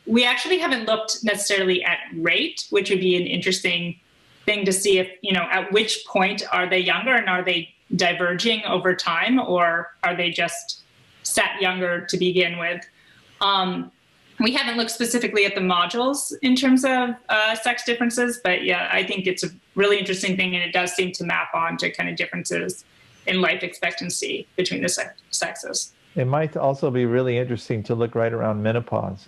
We actually haven't looked necessarily at rate, which would be an interesting thing to see if, at which point are they younger, and are they diverging over time, or are they just set younger to begin with? We haven't looked specifically at the modules in terms of sex differences, but yeah, I think it's a really interesting thing, and it does seem to map on to kind of differences in life expectancy between the sexes. It might also be really interesting to look right around menopause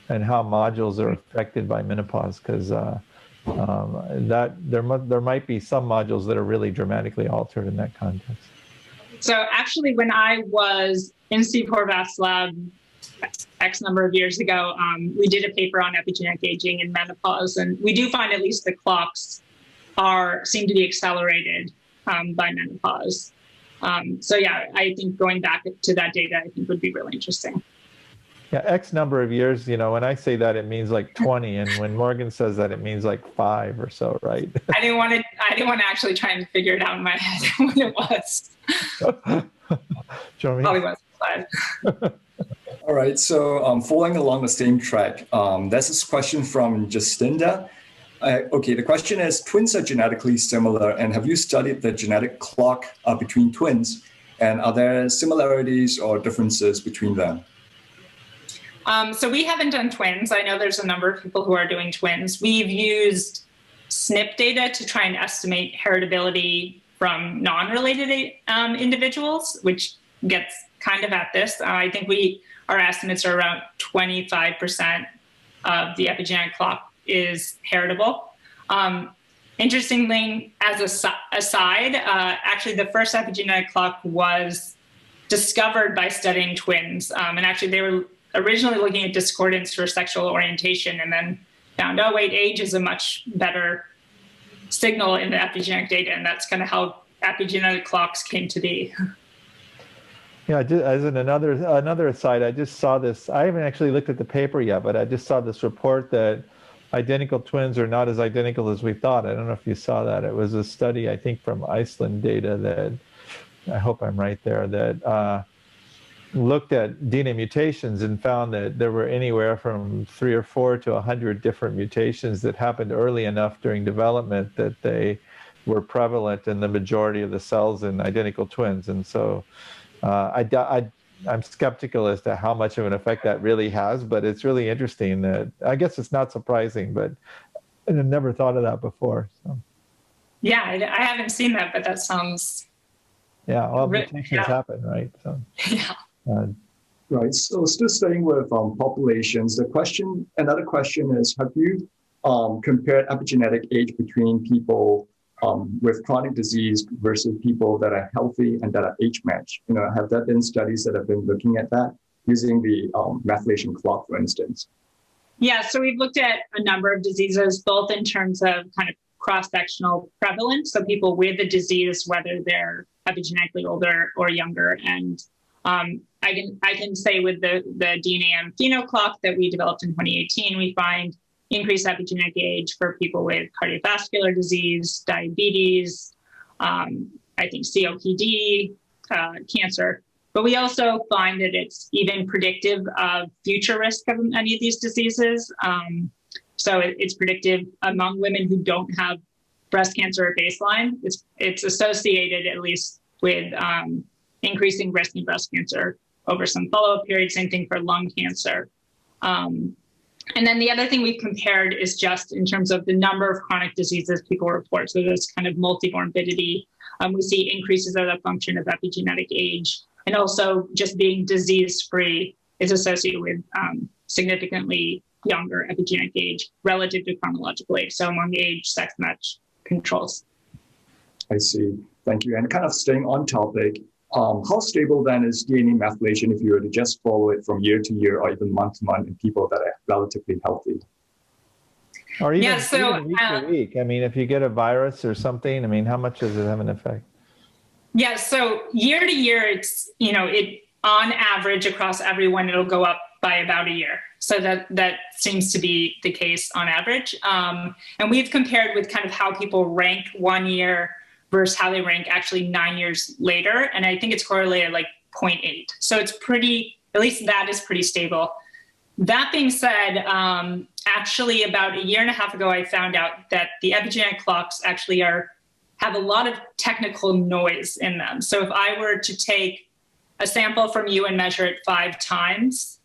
and how modules are affected by menopause, because that there might be some modules that are really dramatically altered in that context. So actually, when I was in Steve Horvath's lab X number of years ago, we did a paper on epigenetic aging in menopause, and we do find at least the clocks seem to be accelerated by menopause. So yeah, I think going back to that data, I think would be really interesting. Yeah, X number of years, when I say that, it means like 20. And when Morgan says that, it means like 5 or so, right? I didn't want to actually try and figure it out in my head what it was. Probably was 5. All right, so following along the same track, there's this question from Jacinda. Okay, the question is, twins are genetically similar, and have you studied the genetic clock between twins? And are there similarities or differences between them? So we haven't done twins. I know there's a number of people who are doing twins. We've used SNP data to try and estimate heritability from non-related individuals, which gets kind of at this. I think our estimates are around 25% of the epigenetic clock is heritable. Interestingly, as a aside, actually the first epigenetic clock was discovered by studying twins. And actually they were originally looking at discordance for sexual orientation, and then found, oh wait, age is a much better signal in the epigenetic data. And that's kind of how epigenetic clocks came to be. Yeah, as another aside, I just saw this. I haven't actually looked at the paper yet, but I just saw this report that identical twins are not as identical as we thought. I don't know if you saw that. It was a study, I think, from Iceland data that, I hope I'm right there, that looked at DNA mutations and found that there were anywhere from 3 or 4 to 100 different mutations that happened early enough during development that they were prevalent in the majority of the cells in identical twins. And so I'm skeptical as to how much of an effect that really has, but it's really interesting that, I guess it's not surprising, but I never thought of that before. So. Yeah, I haven't seen that, but that sounds... Yeah, well, mutations happen, right? So, yeah. Right, so still staying with populations, another question is, have you compared epigenetic age between people with chronic disease versus people that are healthy and that are age matched? Have there been studies that have been looking at that using the methylation clock, for instance? Yeah, so we've looked at a number of diseases, both in terms of kind of cross-sectional prevalence, so people with the disease, whether they're epigenetically older or younger. And I can say with the DNA and phenoclock that we developed in 2018, we find increased epigenetic age for people with cardiovascular disease, diabetes, I think COPD, cancer. But we also find that it's even predictive of future risk of any of these diseases. So it's predictive among women who don't have breast cancer at baseline. It's associated at least with increasing risk in breast cancer over some follow-up period. Same thing for lung cancer. And then the other thing we've compared is just in terms of the number of chronic diseases people report. So this kind of multimorbidity. We see increases of the function of epigenetic age, and also just being disease-free is associated with significantly younger epigenetic age relative to chronological age. So among age, sex match controls. I see. Thank you. And kind of staying on topic, how stable then is DNA methylation if you were to just follow it from year to year or even month to month in people that are relatively healthy? Or even, even week to week. I mean, if you get a virus or something, I mean, how much does it have an effect? Yeah, so year to year, it's, it on average across everyone, it'll go up by about a year. So that seems to be the case on average. And we've compared with kind of how people rank 1 year versus how they rank actually 9 years later. And I think it's correlated like 0.8. So it's pretty, at least that is pretty stable. That being said, actually about a year and a half ago, I found out that the epigenetic clocks actually are have a lot of technical noise in them. So if I were to take a sample from you and measure it 5 times,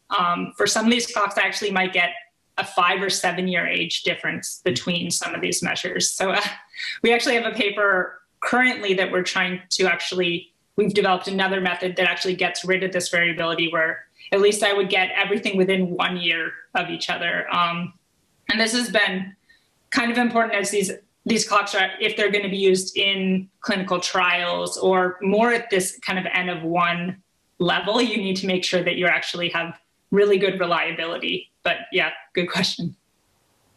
for some of these clocks, I actually might get a 5 or 7 year age difference between some of these measures. So we actually have a paper currently that we're trying to we've developed another method that actually gets rid of this variability, where at least I would get everything within 1 year of each other. And this has been kind of important as these clocks are, if they're going to be used in clinical trials or more at this kind of N of 1 level, you need to make sure that you actually have really good reliability. But yeah, good question.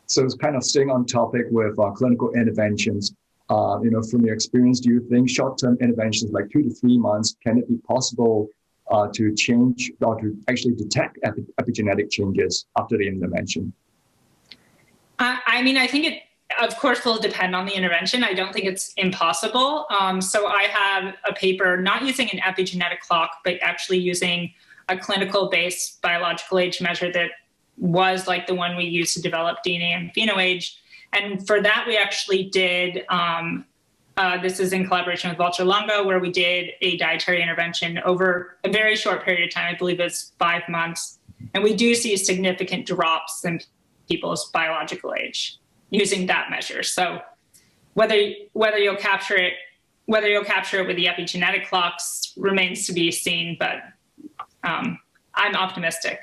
So it's kind of staying on topic with clinical interventions. From your experience, do you think short-term interventions like 2 to 3 months, can it be possible to change or to actually detect epigenetic changes after the intervention? I think it, of course, will depend on the intervention. I don't think it's impossible. So I have a paper not using an epigenetic clock, but actually using a clinical-based biological age measure that was like the one we used to develop DNA and phenoage. And for that, we actually did, this is in collaboration with Walter Longo, where we did a dietary intervention over a very short period of time. I believe it's 5 months. And we do see significant drops in people's biological age using that measure. So whether you'll capture it with the epigenetic clocks remains to be seen, but I'm optimistic.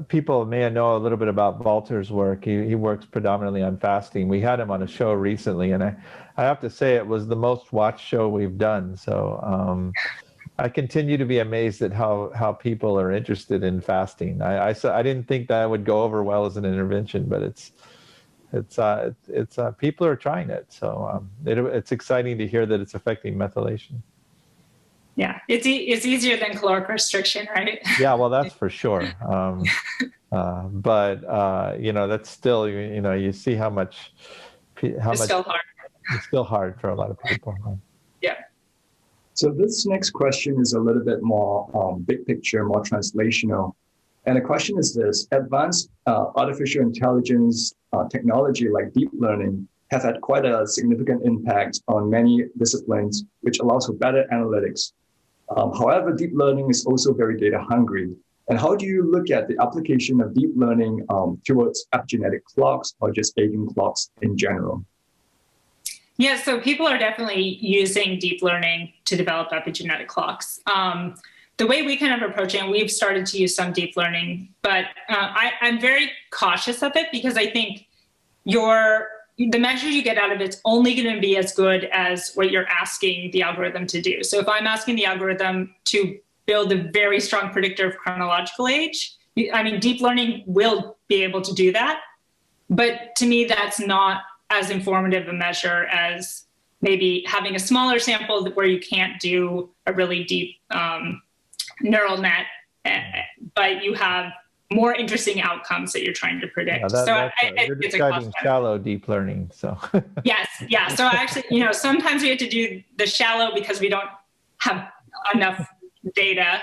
People may know a little bit about Walter's work. He works predominantly on fasting. We had him on a show recently, and I have to say it was the most watched show we've done. So I continue to be amazed at how people are interested in fasting. I didn't think that would go over well as an intervention, but it's people are trying it. So it's exciting to hear that it's affecting methylation. Yeah, it's easier than caloric restriction, right? Yeah, well, that's for sure. But that's still, you see how much Still hard. It's still hard for a lot of people. Yeah. So this next question is a little bit more big picture, more translational. And the question is this: advanced artificial intelligence technology like deep learning have had quite a significant impact on many disciplines, which allows for better analytics. However, deep learning is also very data hungry. And how do you look at the application of deep learning towards epigenetic clocks or just aging clocks in general? Yeah, so people are definitely using deep learning to develop epigenetic clocks. The way we kind of approach it, and we've started to use some deep learning, but I'm very cautious of it because I think the measure you get out of it's only going to be as good as what you're asking the algorithm to do. So if I'm asking the algorithm to build a very strong predictor of chronological age, deep learning will be able to do that. But to me, that's not as informative a measure as maybe having a smaller sample where you can't do a really deep neural net, but you have more interesting outcomes that you're trying to predict. You're describing shallow deep learning. So yes, yeah. So actually, sometimes we have to do the shallow because we don't have enough data.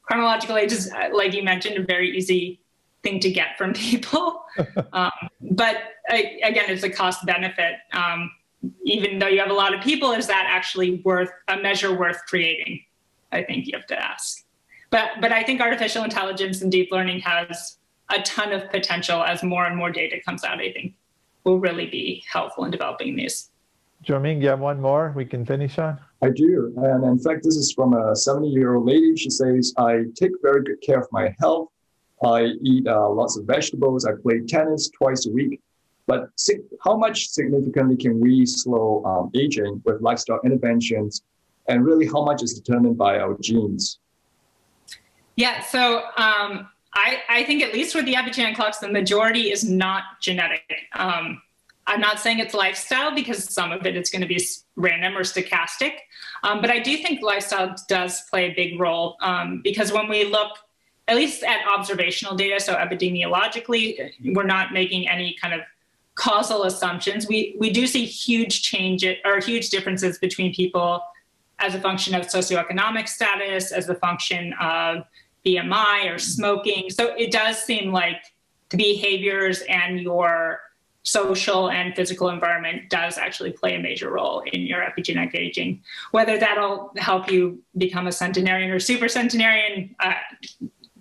Chronological age is, like you mentioned, a very easy thing to get from people. But again, it's a cost benefit. Even though you have a lot of people, is that actually a measure worth creating? I think you have to ask. But I think artificial intelligence and deep learning has a ton of potential as more and more data comes out. I think will really be helpful in developing these. Jermaine, you have one more we can finish on? I do. And in fact, this is from a 70-year-old lady. She says, I take very good care of my health. I eat lots of vegetables. I play tennis twice a week. But how much significantly can we slow aging with lifestyle interventions? And really, how much is determined by our genes? Yeah, so I think at least with the epigenetic clocks, the majority is not genetic. I'm not saying it's lifestyle because some of it is going to be random or stochastic. But I do think lifestyle does play a big role because when we look at least at observational data, so epidemiologically, we're not making any kind of causal assumptions. We do see huge changes or huge differences between people as a function of socioeconomic status, as a function of BMI or smoking. So it does seem like the behaviors and your social and physical environment does actually play a major role in your epigenetic aging. Whether that'll help you become a centenarian or super centenarian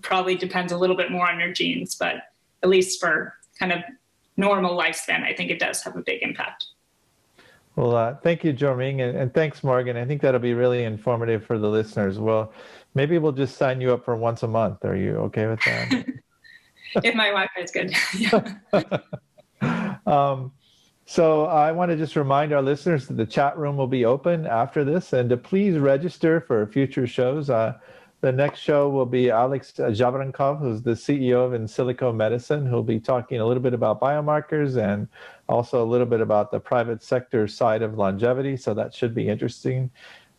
probably depends a little bit more on your genes, but at least for kind of normal lifespan, I think it does have a big impact. Well, thank you, Jorming, and thanks, Morgan. I think that'll be really informative for the listeners. Well, maybe we'll just sign you up for once a month. Are you okay with that? If my Wi-Fi is good. So I want to just remind our listeners that the chat room will be open after this, and to please register for future shows. The next show will be Alex Javrankov, who's the CEO of In Silico Medicine, who'll be talking a little bit about biomarkers and also a little bit about the private sector side of longevity. So that should be interesting.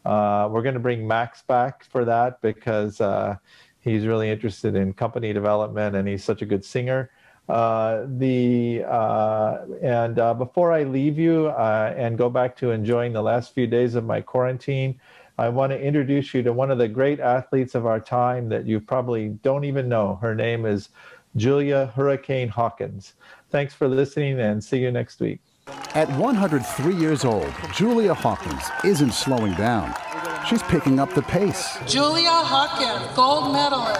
We're going to bring Max back for that because he's really interested in company development and he's such a good singer. Before I leave you and go back to enjoying the last few days of my quarantine, I want to introduce you to one of the great athletes of our time that you probably don't even know. Her name is Julia Hurricane Hawkins. Thanks for listening and see you next week. At 103 years old, Julia Hawkins isn't slowing down. She's picking up the pace. Julia Hawkins, gold medalist.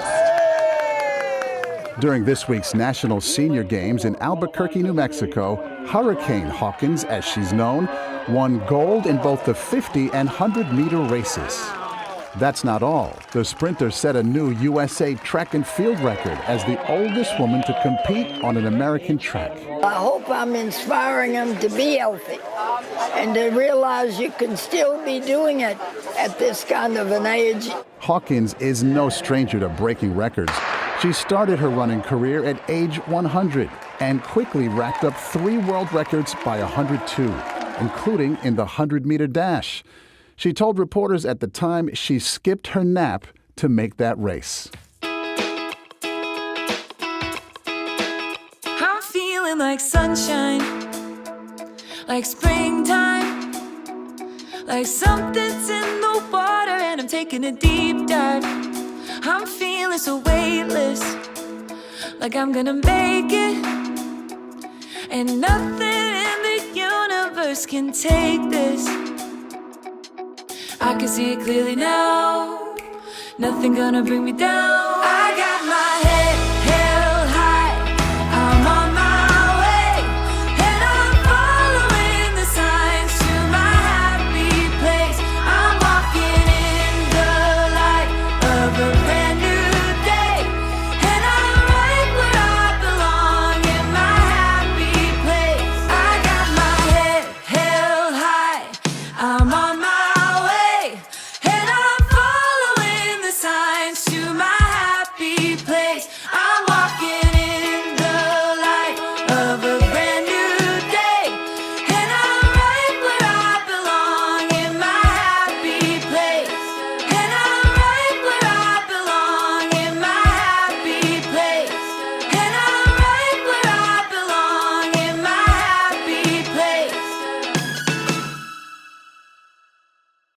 During this week's National Senior Games in Albuquerque, New Mexico, Hurricane Hawkins, as she's known, won gold in both the 50 and 100-meter races. That's not all. The sprinter set a new USA track and field record as the oldest woman to compete on an American track. I hope I'm inspiring them to be healthy and to realize you can still be doing it at this kind of an age. Hawkins is no stranger to breaking records. She started her running career at age 100 and quickly racked up 3 world records by 102, including in the 100-meter dash. She told reporters at the time she skipped her nap to make that race. I'm feeling like sunshine, like springtime, like something's in the water and I'm taking a deep dive. I'm feeling so weightless, like I'm gonna make it, and nothing in the universe can take this. I can see it clearly now, nothing gonna bring me down.